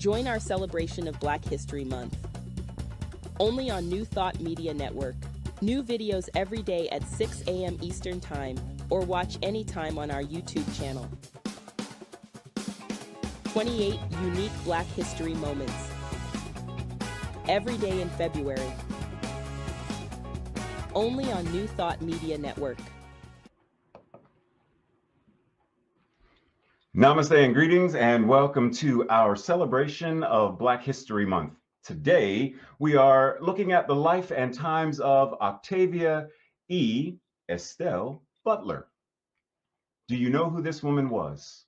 Join our celebration of Black History Month. Only on New Thought Media Network. New videos every day at 6 a.m. Eastern Time, or watch anytime on our YouTube channel. 28 unique Black History moments. Every day in February. Only on New Thought Media Network. Namaste and greetings, and welcome to our celebration of Black History Month. Today, we are looking at the life and times of Octavia Estelle Butler. Do you know who this woman was?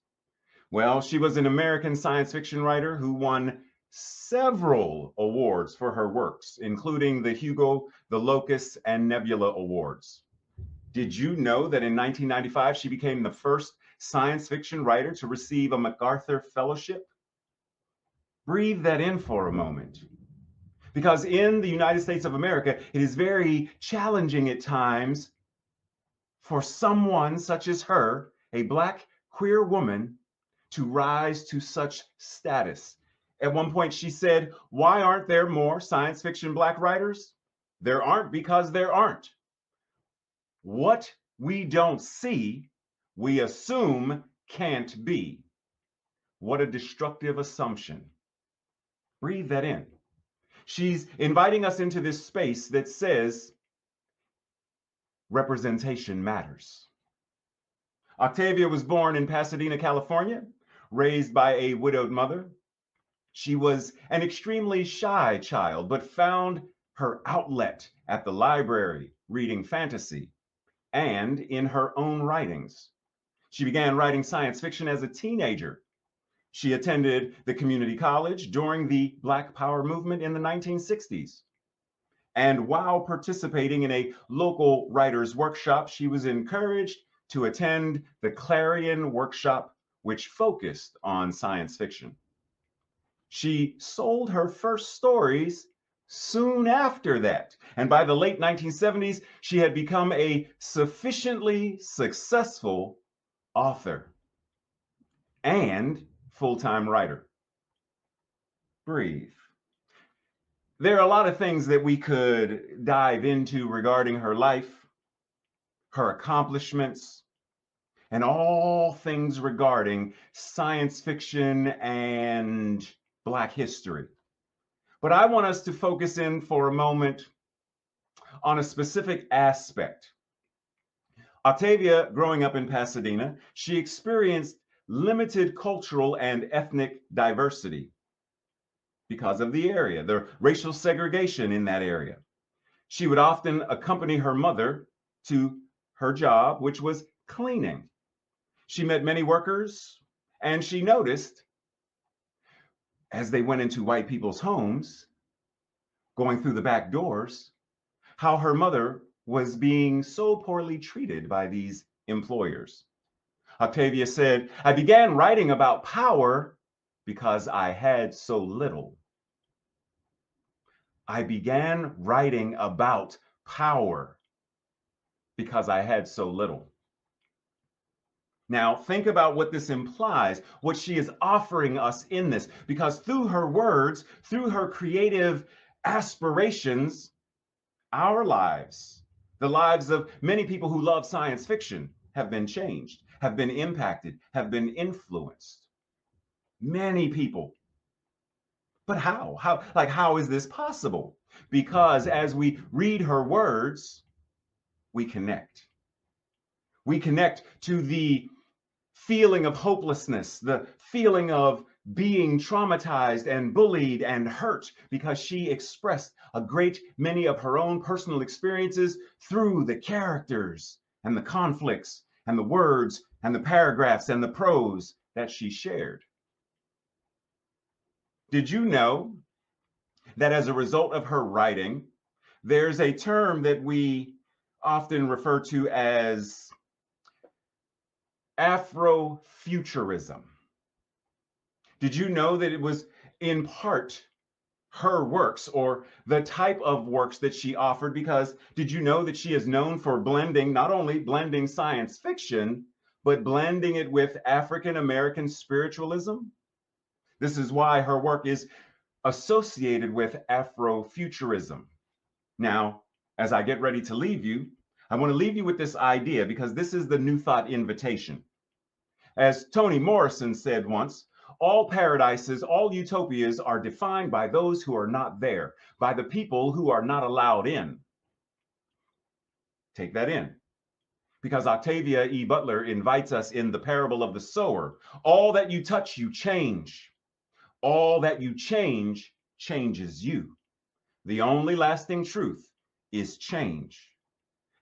Well, she was an American science fiction writer who won several awards for her works, including the Hugo, the Locust, and Nebula Awards. Did you know that in 1995, she became the first science fiction writer to receive a MacArthur Fellowship? Breathe that in for a moment. Because in the United States of America, it is very challenging at times for someone such as her, a Black queer woman, to rise to such status. At one point, she said, "Why aren't there more science fiction Black writers? There aren't because there aren't. What we don't see, we assume can't be." What a destructive assumption. Breathe that in. She's inviting us into this space that says representation matters. Octavia was born in Pasadena, California, raised by a widowed mother. She was an extremely shy child, but found her outlet at the library, reading fantasy, and in her own writings. She began writing science fiction as a teenager. She attended the community college during the Black Power movement in the 1960s. And while participating in a local writers' workshop, she was encouraged to attend the Clarion Workshop, which focused on science fiction. She sold her first stories soon after that. And by the late 1970s, she had become a sufficiently successful author and full-time writer. Breathe. There are a lot of things that we could dive into regarding her life, her accomplishments, and all things regarding science fiction and Black history. But I want us to focus in for a moment on a specific aspect. Octavia, growing up in Pasadena, she experienced limited cultural and ethnic diversity because of the area, the racial segregation in that area. She would often accompany her mother to her job, which was cleaning. She met many workers, and she noticed, as they went into white people's homes, going through the back doors, how her mother was being so poorly treated by these employers. Octavia said, "I began writing about power because I had so little." I began writing about power because I had so little. Now, think about what this implies, what she is offering us in this, because through her words, through her creative aspirations, our lives, the lives of many people who love science fiction, have been changed, have been impacted, have been influenced. Many people. But how? How is this possible? Because as we read her words, we connect. We connect to the feeling of hopelessness, the feeling of being traumatized and bullied and hurt, because she expressed a great many of her own personal experiences through the characters and the conflicts and the words and the paragraphs and the prose that she shared. Did you know that as a result of her writing, there's a term that we often refer to as Afrofuturism? Did you know that it was in part her works, or the type of works that she offered? Because did you know that she is known for blending, not only blending science fiction, but blending it with African American spiritualism? This is why her work is associated with Afrofuturism. Now, as I get ready to leave you, I want to leave you with this idea because this is the New Thought invitation. As Toni Morrison said once, all paradises, all utopias are defined by those who are not there, by the people who are not allowed in. Take that in. Because Octavia E. Butler invites us in the parable of the sower. All that you touch, you change. All that you change changes you. The only lasting truth is change.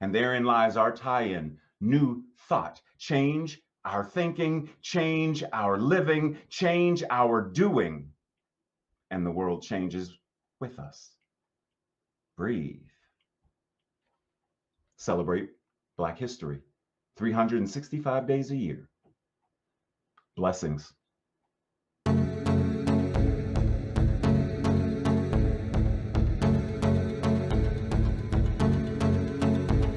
And therein lies our tie-in, new thought. Change our thinking, change our living, change our doing. And the world changes with us. Breathe. Celebrate Black History 365 days a year. Blessings.